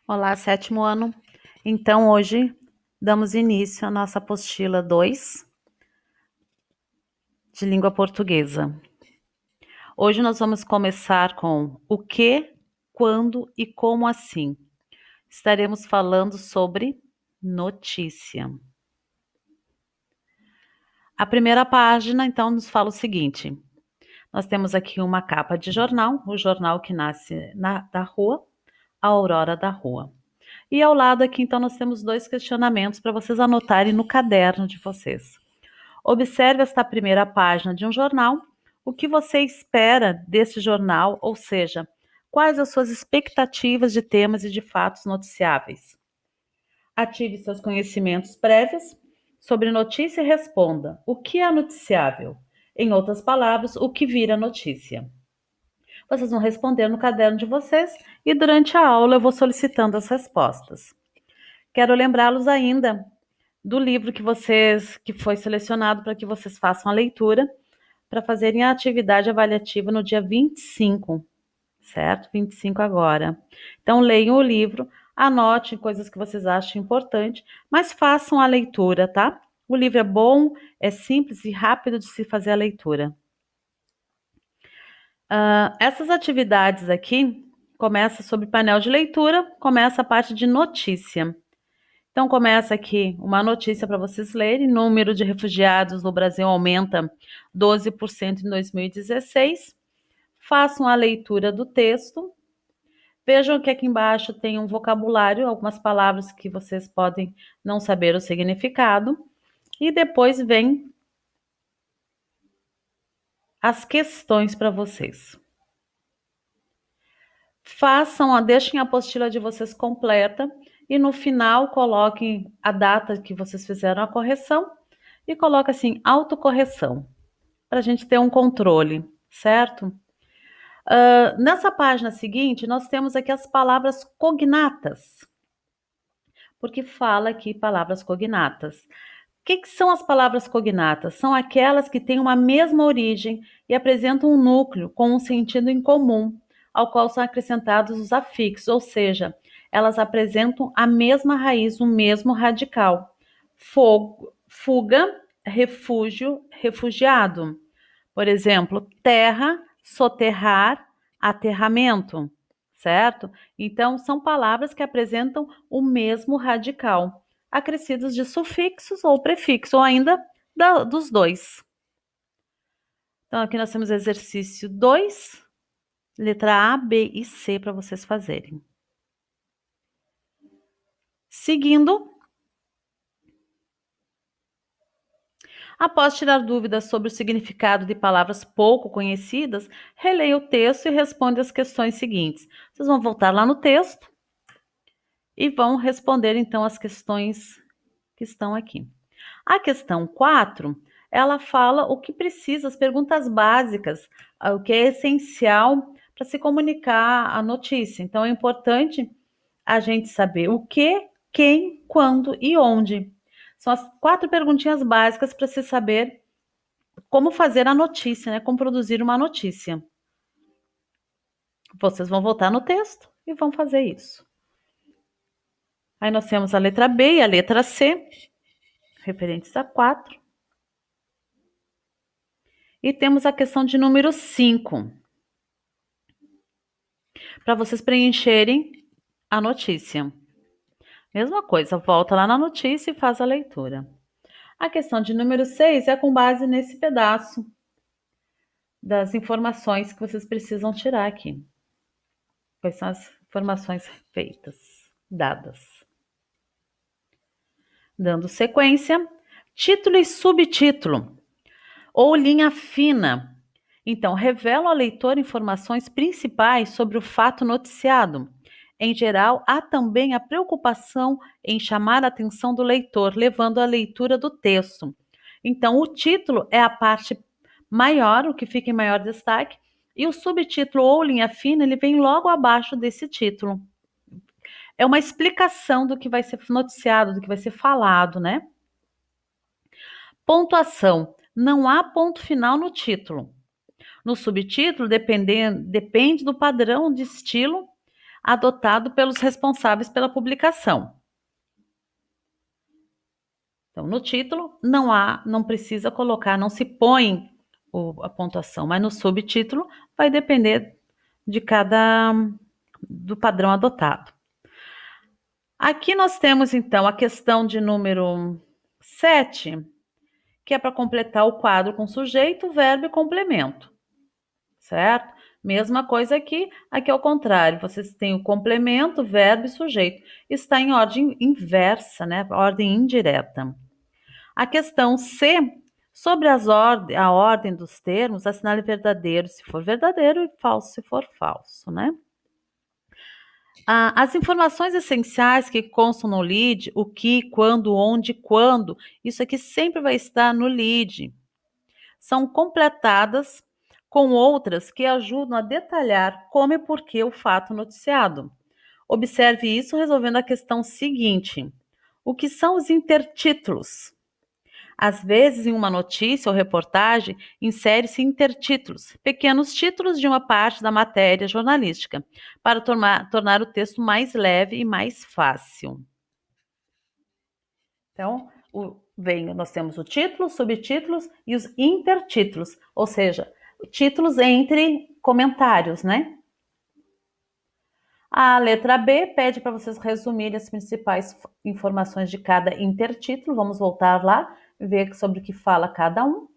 Olá, sétimo ano. Então, hoje damos início à nossa apostila 2 de língua portuguesa. Hoje nós vamos começar com o que, quando e como assim. Estaremos falando sobre notícia. A primeira página, então, nos fala o seguinte: nós temos aqui uma capa de jornal, o jornal que nasce da rua, a Aurora da Rua. E ao lado aqui, então, nós temos dois questionamentos para vocês anotarem no caderno de vocês. Observe esta primeira página de um jornal. O que você espera deste jornal, ou seja, quais as suas expectativas de temas e de fatos noticiáveis? Ative seus conhecimentos prévios sobre notícia e responda: o que é noticiável? Em outras palavras, o que vira notícia? Vocês vão responder no caderno de vocês e durante a aula eu vou solicitando as respostas. Quero lembrá-los ainda do livro que foi selecionado para que vocês façam a leitura para fazerem a atividade avaliativa no dia 25, certo? 25 agora. Então leiam o livro, anotem coisas que vocês acham importantes, mas façam a leitura, tá? O livro é bom, é simples e rápido de se fazer a leitura. Essas atividades aqui começa sobre painel de leitura, começa a parte de notícia. Então começa aqui uma notícia para vocês lerem. O número de refugiados no Brasil aumenta 12% em 2016. Façam a leitura do texto. Vejam que aqui embaixo tem um vocabulário, algumas palavras que vocês podem não saber o significado. E depois vem as questões para vocês. Deixem a apostila de vocês completa e no final coloquem a data que vocês fizeram a correção e coloca assim, autocorreção, para a gente ter um controle, certo? Nessa página seguinte, nós temos aqui as palavras cognatas, porque fala aqui palavras cognatas. O que são as palavras cognatas? São aquelas que têm uma mesma origem e apresentam um núcleo com um sentido em comum, ao qual são acrescentados os afixos, ou seja, elas apresentam a mesma raiz, o mesmo radical. Fogo, fuga, refúgio, refugiado. Por exemplo, terra, soterrar, aterramento, certo? Então, são palavras que apresentam o mesmo radical, acrescidos de sufixos ou prefixos, ou ainda dos dois. Então, aqui nós temos exercício 2, letra A, B e C para vocês fazerem. Seguindo, após tirar dúvidas sobre o significado de palavras pouco conhecidas, releia o texto e responda as questões seguintes. Vocês vão voltar lá no texto e vão responder então as questões que estão aqui. A questão 4, ela fala o que precisa, as perguntas básicas, o que é essencial para se comunicar a notícia. Então é importante a gente saber o que, quem, quando e onde. São as 4 perguntinhas básicas para se saber como fazer a notícia, né? Como produzir uma notícia. Vocês vão voltar no texto e vão fazer isso. Aí nós temos a letra B e a letra C, referentes a 4. E temos a questão de número 5, para vocês preencherem a notícia. Mesma coisa, volta lá na notícia e faz a leitura. A questão de número 6 é com base nesse pedaço das informações que vocês precisam tirar aqui. Quais são as informações feitas, dadas. Dando sequência, título e subtítulo, ou linha fina. Então, revelam ao leitor informações principais sobre o fato noticiado. Em geral, há também a preocupação em chamar a atenção do leitor, levando à leitura do texto. Então, o título é a parte maior, o que fica em maior destaque, e o subtítulo ou linha fina, ele vem logo abaixo desse título. É uma explicação do que vai ser noticiado, do que vai ser falado, né? Pontuação. Não há ponto final no título. No subtítulo, depende do padrão de estilo, adotado pelos responsáveis pela publicação. Então, no título, não precisa colocar, não se põe a pontuação, mas no subtítulo vai depender do padrão adotado. Aqui nós temos, então, a questão de número 7, que é para completar o quadro com sujeito, verbo e complemento, certo? Mesma coisa aqui é o contrário, vocês têm o complemento, verbo e sujeito. Está em ordem inversa, né? Ordem indireta. A questão C, sobre a ordem dos termos, assinale verdadeiro se for verdadeiro e falso se for falso, né? As informações essenciais que constam no lead, o que, quando, onde, quando, isso aqui sempre vai estar no lead. São completadas com outras que ajudam a detalhar como e por que o fato noticiado. Observe isso resolvendo a questão seguinte: o que são os intertítulos? Às vezes, em uma notícia ou reportagem, insere-se intertítulos, pequenos títulos de uma parte da matéria jornalística, para tornar o texto mais leve e mais fácil. Então, nós temos o título, subtítulos e os intertítulos, ou seja, títulos entre comentários, né? A letra B pede para vocês resumirem as principais informações de cada intertítulo. Vamos voltar lá, ver sobre o que fala cada um.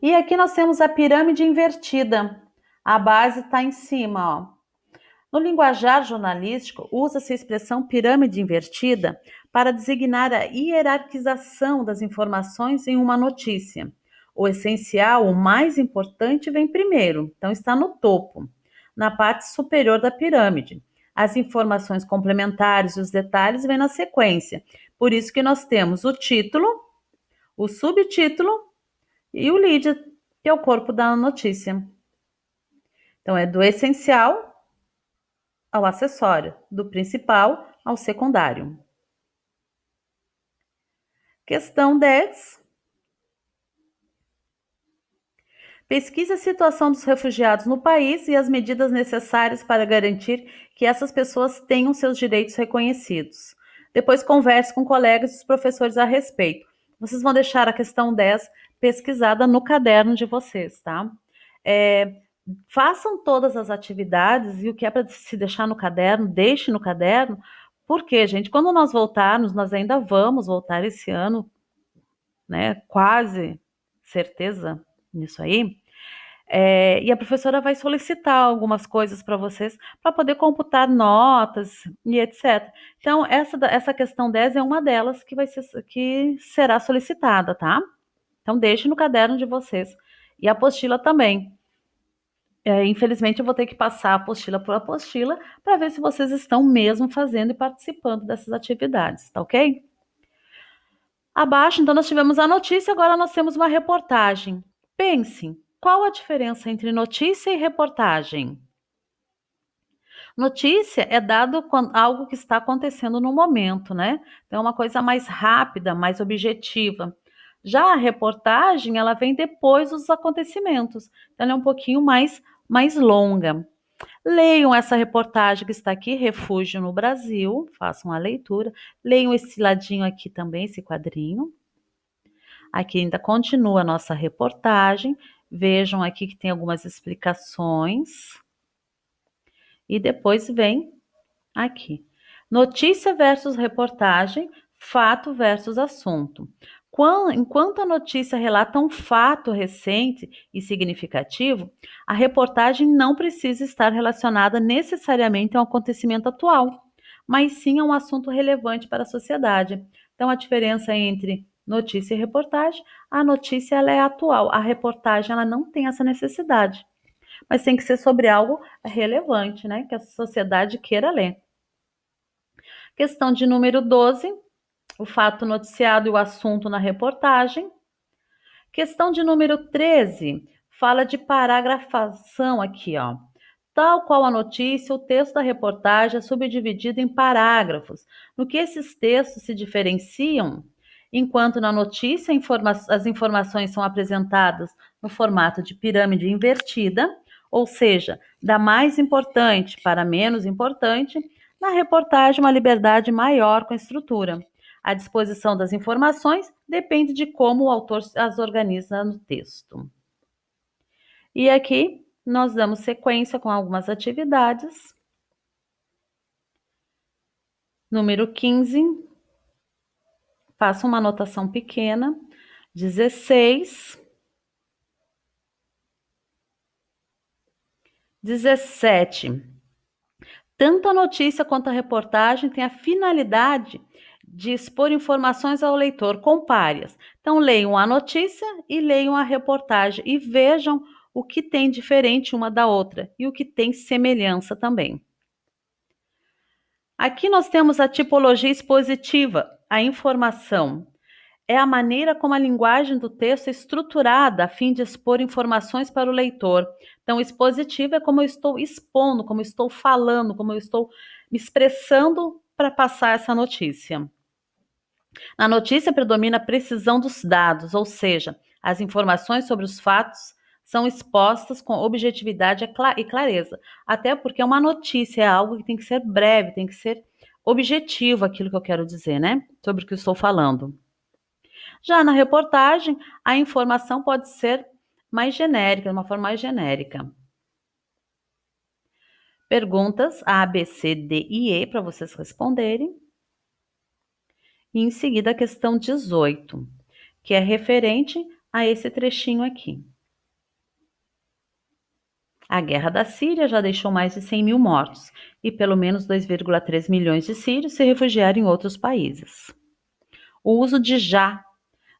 E aqui nós temos a pirâmide invertida. A base está em cima, ó. No linguajar jornalístico, usa-se a expressão pirâmide invertida para designar a hierarquização das informações em uma notícia. O essencial, o mais importante, vem primeiro, então está no topo, na parte superior da pirâmide. As informações complementares e os detalhes vêm na sequência. Por isso que nós temos o título, o subtítulo e o lead, que é o corpo da notícia. Então, é do essencial ao acessório, do principal ao secundário. Questão 10. Pesquise a situação dos refugiados no país e as medidas necessárias para garantir que essas pessoas tenham seus direitos reconhecidos. Depois converse com colegas e os professores a respeito. Vocês vão deixar a questão 10 pesquisada no caderno de vocês, tá? Façam todas as atividades e o que é para se deixar no caderno, deixe no caderno, porque, gente, quando nós voltarmos, nós ainda vamos voltar esse ano, né? Quase certeza nisso aí. E a professora vai solicitar algumas coisas para vocês para poder computar notas e etc. Então, essa questão 10 é uma delas que será solicitada, tá? Então, deixe no caderno de vocês. E a apostila também. Infelizmente, eu vou ter que passar apostila por apostila para ver se vocês estão mesmo fazendo e participando dessas atividades, tá ok? Abaixo, então, nós tivemos a notícia, agora nós temos uma reportagem. Pense, qual a diferença entre notícia e reportagem? Notícia é dado algo que está acontecendo no momento, né? Então, é uma coisa mais rápida, mais objetiva. Já a reportagem, ela vem depois dos acontecimentos. Então, ela é um pouquinho mais longa. Leiam essa reportagem que está aqui, Refúgio no Brasil, façam a leitura. Leiam esse ladinho aqui também, esse quadrinho. Aqui ainda continua a nossa reportagem. Vejam aqui que tem algumas explicações. E depois vem aqui. Notícia versus reportagem, fato versus assunto. Enquanto a notícia relata um fato recente e significativo, a reportagem não precisa estar relacionada necessariamente a um acontecimento atual, mas sim a um assunto relevante para a sociedade. Então, a diferença entre notícia e reportagem, a notícia ela é atual, a reportagem ela não tem essa necessidade, mas tem que ser sobre algo relevante, né, que a sociedade queira ler. Questão de número 12, o fato noticiado e o assunto na reportagem. Questão de número 13, fala de paragrafação aqui, ó. Tal qual a notícia, o texto da reportagem é subdividido em parágrafos. No que esses textos se diferenciam? Enquanto na notícia as informações são apresentadas no formato de pirâmide invertida, Ou seja, da mais importante para menos importante, na reportagem uma liberdade maior com a estrutura. A disposição das informações depende de como o autor as organiza no texto. E aqui nós damos sequência com algumas atividades. Número 15, faça uma anotação pequena. 16, 17. Tanto a notícia quanto a reportagem têm a finalidade de expor informações ao leitor. Compare-as. Então, leiam a notícia e leiam a reportagem e vejam o que tem diferente uma da outra e o que tem semelhança também. Aqui nós temos a tipologia expositiva, a informação. É a maneira como a linguagem do texto é estruturada a fim de expor informações para o leitor. Então, expositiva é como eu estou expondo, como eu estou falando, como eu estou me expressando para passar essa notícia. Na notícia predomina a precisão dos dados, ou seja, as informações sobre os fatos são expostas com objetividade e clareza. Até porque uma notícia é algo que tem que ser breve, tem que ser objetivo aquilo que eu quero dizer, né? Sobre o que eu estou falando. Já na reportagem, a informação pode ser mais genérica, de uma forma mais genérica. Perguntas A, B, C, D e E para vocês responderem. E em seguida a questão 18, que é referente a esse trechinho aqui. A guerra da Síria já deixou mais de 100 mil mortos e pelo menos 2,3 milhões de sírios se refugiaram em outros países. O uso de já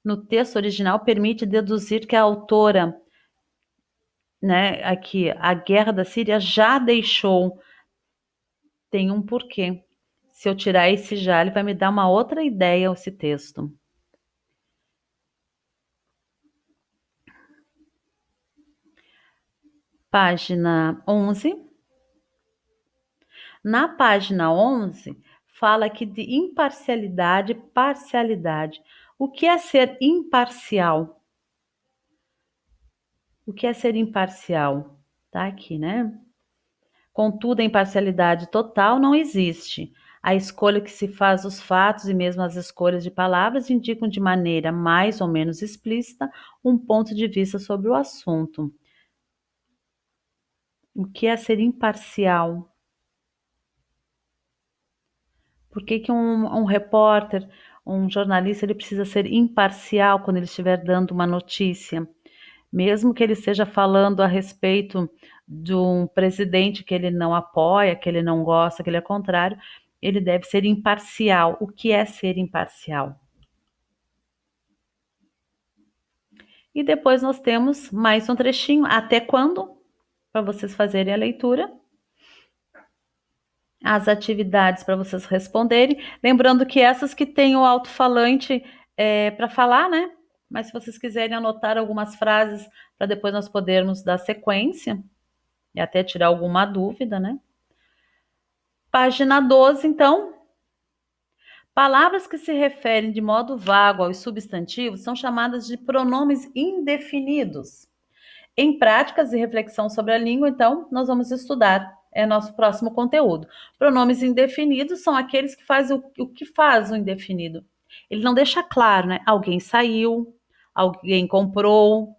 no texto original permite deduzir que a autora, né, aqui, a guerra da Síria já deixou, tem um porquê. Se eu tirar esse já, ele vai me dar uma outra ideia, esse texto. Página 11. Na página 11, fala aqui de imparcialidade, parcialidade. O que é ser imparcial? O que é ser imparcial? Tá aqui, né? Contudo, a imparcialidade total não existe. A escolha que se faz dos fatos e mesmo as escolhas de palavras indicam de maneira mais ou menos explícita um ponto de vista sobre o assunto. O que é ser imparcial? Por que que um repórter, um jornalista, ele precisa ser imparcial quando ele estiver dando uma notícia? Mesmo que ele esteja falando a respeito de um presidente que ele não apoia, que ele não gosta, que ele é contrário, ele deve ser imparcial. O que é ser imparcial? E depois nós temos mais um trechinho, até quando? Para vocês fazerem a leitura. As atividades para vocês responderem. Lembrando que essas que têm o alto-falante para falar, né? Mas se vocês quiserem anotar algumas frases para depois nós podermos dar sequência e até tirar alguma dúvida, né? Página 12, então. Palavras que se referem de modo vago aos substantivos são chamadas de pronomes indefinidos. Em práticas e reflexão sobre a língua, então, nós vamos estudar. É nosso próximo conteúdo. Pronomes indefinidos são aqueles que fazem o que faz o indefinido. Ele não deixa claro, né? Alguém saiu, alguém comprou.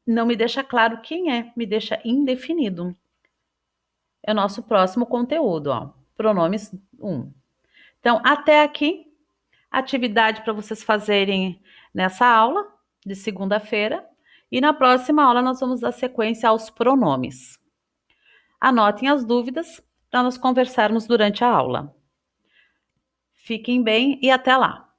Não me deixa claro quem é, me deixa indefinido. É o nosso próximo conteúdo, ó. Pronomes 1. Então, até aqui, atividade para vocês fazerem nessa aula de segunda-feira. E na próxima aula nós vamos dar sequência aos pronomes. Anotem as dúvidas para nós conversarmos durante a aula. Fiquem bem e até lá!